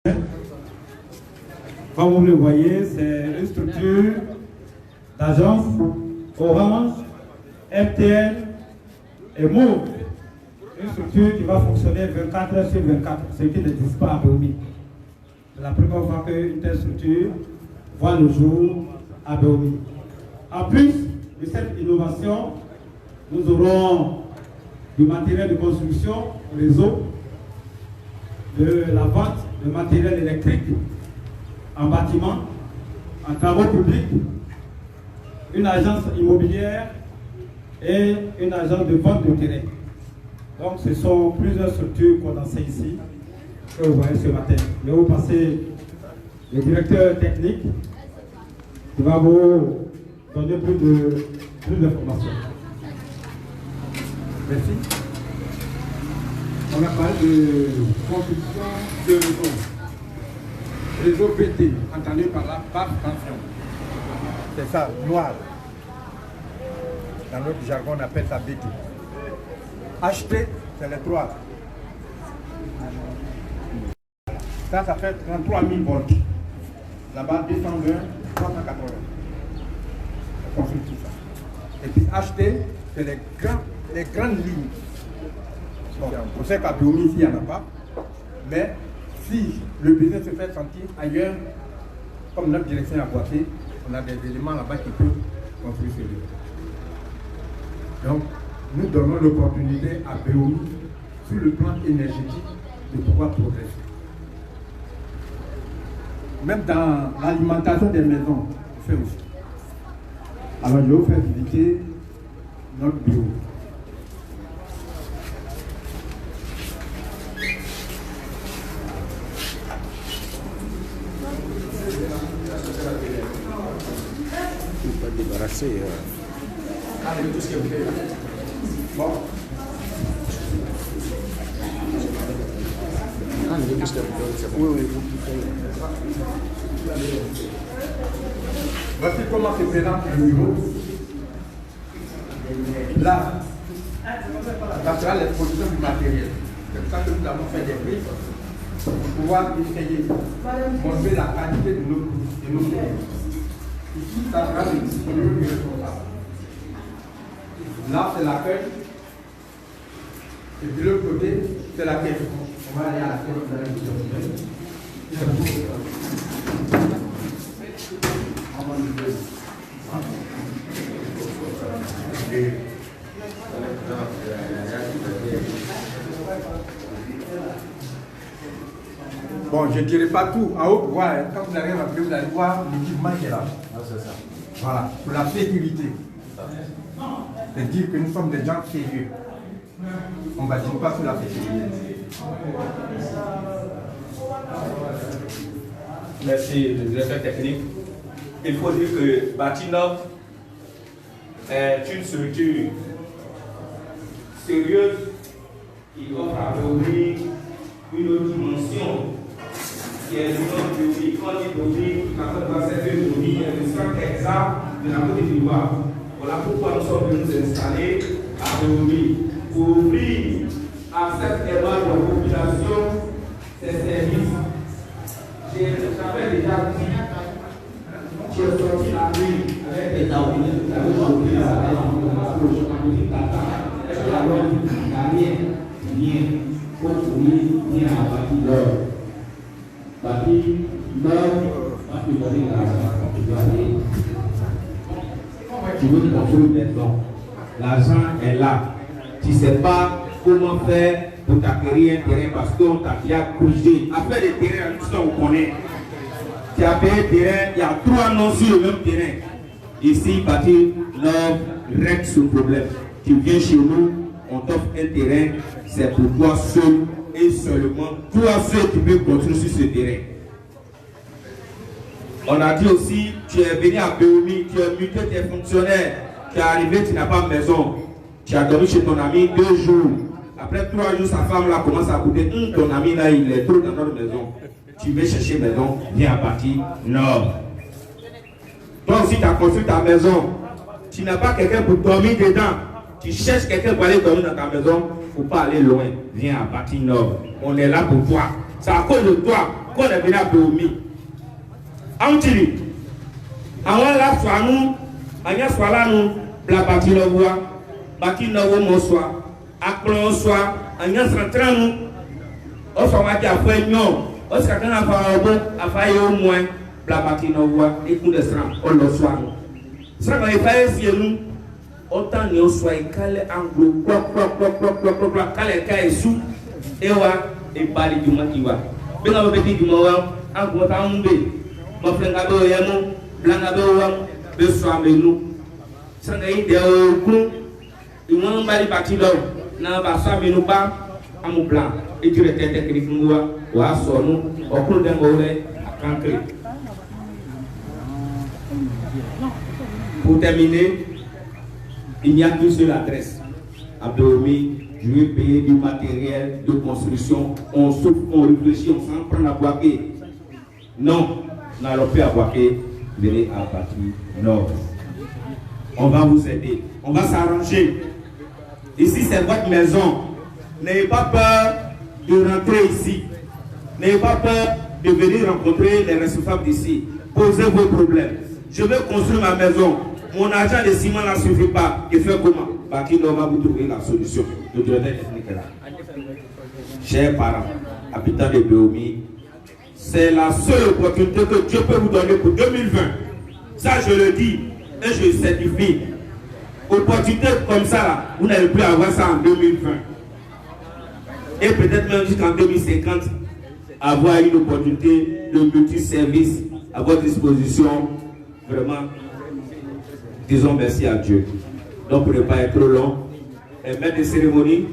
Comme vous le voyez, c'est une structure d'agence Orange, MTN et Move. Une structure qui va fonctionner 24 heures sur 24, ce qui n'existe pas à Béoumi. C'est la première fois qu'une telle structure voit le jour à Béoumi. En plus de cette innovation, nous aurons du matériel de construction, réseau, de la vente de matériel électrique en bâtiment, en travaux publics, une agence immobilière et une agence de vente de terrain. Donc ce sont plusieurs structures condensées ici que vous voyez ce matin. Je vais vous passer le directeur technique qui va vous donner plus d'informations. Merci. On a parlé de construction de réseau. Réseau BT, entendu par la basse tension. C'est ça, noir. Dans notre jargon, on appelle ça BT. HT, c'est les 3. Ça fait 33 000 volts. Là-bas, 220, 380. On construit tout ça. Et puis HT, c'est les grandes lignes. Bon, on sait qu'à Béoumi, ici, il n'y en a pas. Mais si le besoin se fait sentir ailleurs, comme notre direction a boité, on a des éléments là-bas qui peuvent construire ce lieu. Donc, nous donnons l'opportunité à Béoumi, sur le plan énergétique, de pouvoir progresser. Même dans l'alimentation des maisons, on fait aussi. Alors, je vais vous faire visiter notre bureau. Débarrasser. Tout ce que vous faites. Bon. Oui. Voici comment se présente le bureau. Là, ça sera l'exposition du matériel. C'est pour ça que nous avons fait des briques pour pouvoir essayer de montrer la qualité de nos produits. Ici, ça sera le disponible du responsable. Là, c'est l'accueil. Et puis de l'autre côté, c'est la caisse. On va aller à la caisse de la Bon, je ne dirai pas tout. En haut, voilà, quand vous arrivez à l'entrée, vous allez voir l'équipement qui est là. C'est ça. Voilà, pour la sécurité. C'est dire que nous sommes des gens sérieux. On ne bâtit pas sur la sécurité. Merci, le directeur technique. Il faut dire que Batinov est une structure sérieuse qui offre à Béoumi une autre dimension qui est le nom de Béoumi. Quand on dit Béoumi, quand on va servir Béoumi, est le centre exact de la Côte d'Ivoire. Voilà pourquoi nous sommes venus nous installer à Béoumi pour ouvrir à cette éloigne de la population ces services. J'avais déjà dit, j'ai sorti la nuit avec les Daouines, avec l'entreprise, avec l'entreprise Tata, et alors il n'y a rien pour fournir, rien à bâtir l'heure. Bâtir l'heure, parce que donner l'argent, tu dois aller. Tu veux construire une maison, l'argent est là. Tu ne sais pas comment faire pour t'acquérir un terrain parce qu'on t'a déjà corrigé. Après les terrains, tout ça on connaît. Tu as payé un terrain, il y a 3 noms sur le même terrain. Ici, bâtir l'œuvre règle ce problème. Tu viens chez nous, on t'offre un terrain, c'est pour toi seul et seulement toi seul tu peux construire sur ce terrain. On a dit aussi, tu es venu à Béoumi, tu as muté tes fonctionnaires, tu es arrivé, tu n'as pas de maison. Tu as dormi chez ton ami 2 jours. Après 3 jours, sa femme là commence à coûter. Ton ami là, il est trop dans notre maison. Tu veux chercher maison, viens à bâtir Nord. Toi aussi, tu as construit ta maison. Tu n'as pas quelqu'un pour dormir dedans. Tu cherches quelqu'un pour aller dormir dans ta maison. Il ne faut pas aller loin. Viens à bâtir Nord. On est là pour toi. C'est à cause de toi qu'on est venu à Béomi. Antili, avant la soirée, nous, anya swala nous, la bâti le bois, bâti le bois, mon soir, à clon soir, anya s'entraîne nous, on s'en va dire après non, on s'en va à faire au moins, la bâti le bois, et pour le sang, on le soir. Ça va faire si nous, autant nous soyons calés en gros, calés calés sous, et parler du monde qui va. Bien avant petit du monde, en gros, t'as un bé, mon frère Gabo Yamo, Blanc Gabo, Bessoir nous. Ça n'a été au coup, ils m'ont bali bâti l'homme, n'a pas ça, mais nous pas à mon plan. Et tu étais technique, nous, ou à son nom, au cours d'un volet, à cancrer. Pour terminer, il n'y a qu'une seule adresse. À Béomi, je vais payer du matériel de construction. On souffre, on réfléchit, on s'en prend à Boaké. Non, n'allons pas à Boaké, venez à Bâti Nord. On va vous aider, on va s'arranger. Ici, c'est votre maison. N'ayez pas peur de rentrer ici. N'ayez pas peur de venir rencontrer les responsables d'ici. Posez vos problèmes. Je vais construire ma maison. Mon argent de ciment ne suffit pas. Et faire comment? Bâti Nord va vous trouver la solution. Le directeur technique est là. Chers parents, habitants de Béomi, c'est la seule opportunité que Dieu peut vous donner pour 2020. Ça, je le dis et je certifie. Opportunité comme ça, là, vous n'allez plus avoir ça en 2020. Et peut-être même jusqu'en 2050, avoir une opportunité de multi-service à votre disposition. Vraiment, disons merci à Dieu. Donc, pour ne pas être trop long, le maître de cérémonie,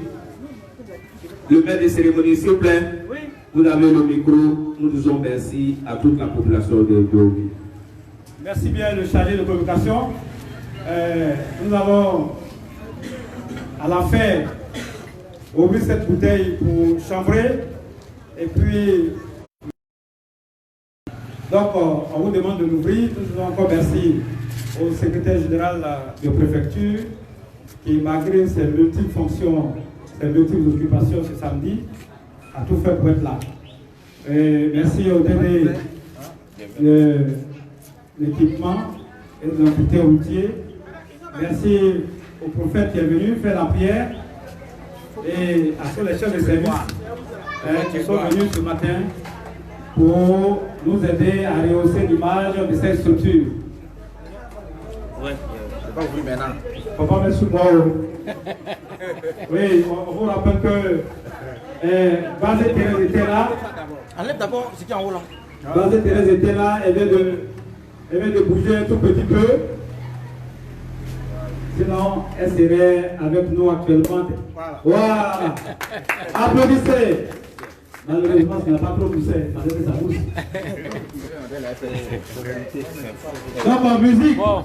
s'il vous plaît, vous avez le micro. Nous disons merci à toute la population de Béomi. Merci bien, le chargé de communication. Nous allons à la fin ouvrir cette bouteille pour chambrer. Et puis, donc, on vous demande de l'ouvrir. Nous disons encore merci au secrétaire général de préfecture qui, malgré ses multiples fonctions, ses multiples occupations ce samedi, a tout fait pour être là. Et merci au DG de l'équipement et de l'entité routier. Merci au prophète qui est venu faire la prière et à tous les chefs de service qui sont venus ce matin pour nous aider à rehausser l'image de cette structure. Ouais, c'est pas ouvrir maintenant. Faut pas mettre sous moi. Oui, on vous rappelle que Basé Thérèse était là. Enlève d'abord ce qui est en haut là. Basé Thérèse était là, elle vient de bouger un tout petit peu. Sinon, elle serait avec nous actuellement. Voilà. Applaudissez. Malheureusement, ça n'a pas trop poussé. Ça fait sa pousse. Donc, en musique. Bon.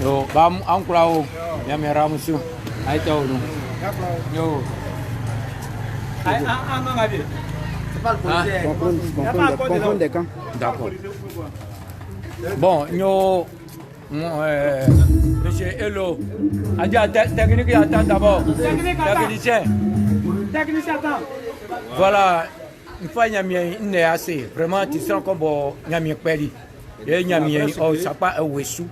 Yo, bam ankulao, ya meramusu. Aïta ou non? Yo. C'est pas le projet. Des camps. D'accord. Bon, yo, monsieur Elo, a dit à technique, attends d'abord. Technicien. Technicien, attends. Voilà, une fois il y a une assez. Vraiment, tu sens comme il y a mis peri. Il y a mis au sapa au wessu.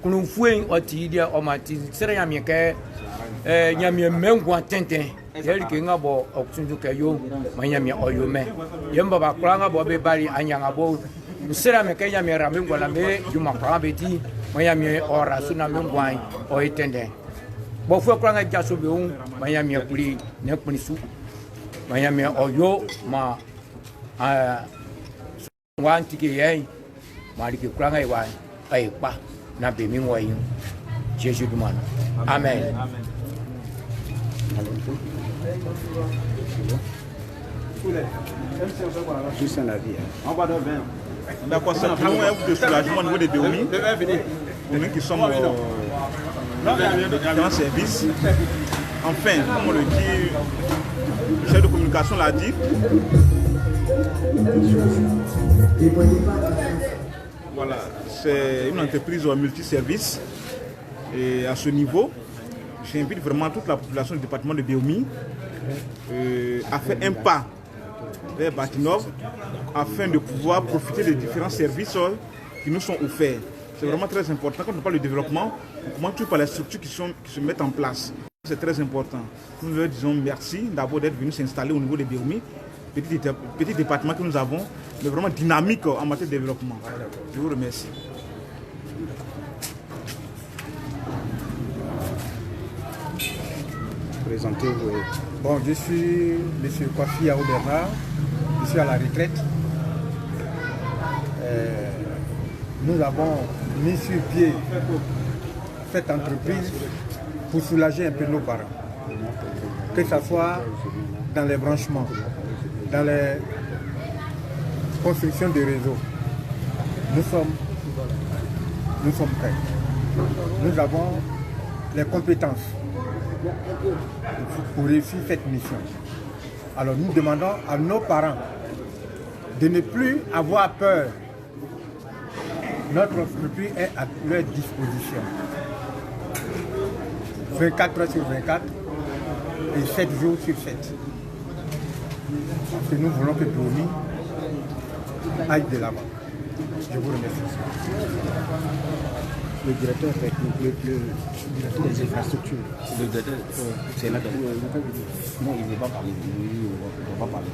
Nous fouillons au tidia au matin. C'est rien mieux que il y a mis même quoi tintin. Il y a qui n'a pas option de caillou, mais il y a mis au yome. Il y a pas quoi bobe bari anyanga bo. C'est là mais qu'il y a mis ramé quoi la mais du matin petit. Mais il y a mis au rasuna même quoi au étendé. Bon faut quoi nga jaso be un, mais il y a mis kuli ne kuni su. Mais il y a mis au yo ma wan tiki yai. Mari ki quoi nga iwa ai pa. Na bemi moyen Jésus du monde. Amen. Juste un avis. On va de 20. D'accord, c'est vraiment un de soulagement au niveau des Béomi. Nous qui sommes dans service. Enfin, comme on le dit, le chef de communication l'a dit. Voilà, c'est une entreprise multiservice. Et à ce niveau, j'invite vraiment toute la population du département de Béomi à faire un pas vers Batinov afin de pouvoir profiter des différents services qui nous sont offerts. C'est vraiment très important. Quand on parle de développement, on commence toujours par les structures qui se mettent en place. C'est très important. Nous leur disons merci d'abord d'être venus s'installer au niveau de Béoumi, petit département que nous avons, mais vraiment dynamique en matière de développement. Je vous remercie. Présentez-vous. Bon, je suis M. Kwafi Yao Bernard, je suis à la retraite. Nous avons mis sur pied cette entreprise pour soulager un peu nos parents, que ce soit dans les branchements, dans les constructions de réseaux. Nous sommes prêts. Nous avons les compétences pour réussir cette mission. Alors nous demandons à nos parents de ne plus avoir peur. Notre entreprise est à leur disposition. 24 heures sur 24 et 7 jours sur 7. Parce que nous voulons que Béoumi aille de l'avant. Je vous remercie. Le directeur technique, des infrastructures. Le directeur, c'est là. Non, il ne va pas parler. Il ne va pas parler.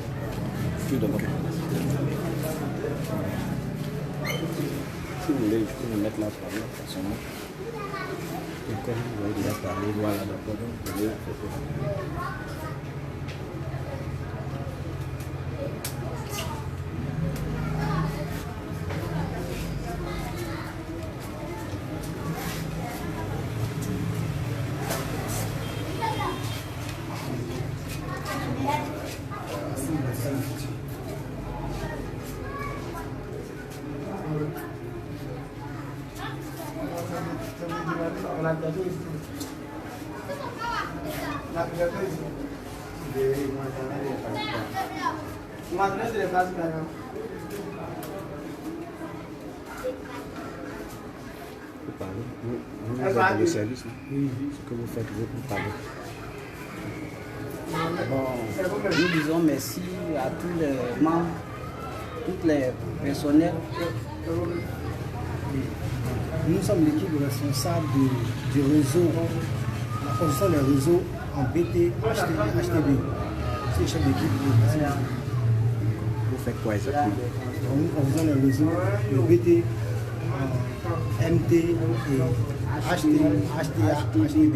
Si vous voulez, je peux me mettre là pour parler, façon. Et comme vous avez déjà parlé, voilà, d'accord, vous voulez la photo. Vous êtes le service, ce que vous faites, vous parlez. Bon, nous disons merci à tous les membres, tous les personnels. Nous sommes l'équipe responsable du réseau, la construction des réseaux en BT, HTB. C'est le chef d'équipe. Vous faites quoi exactement? On faisait le réseau, le BT, MT et HTA, HTB.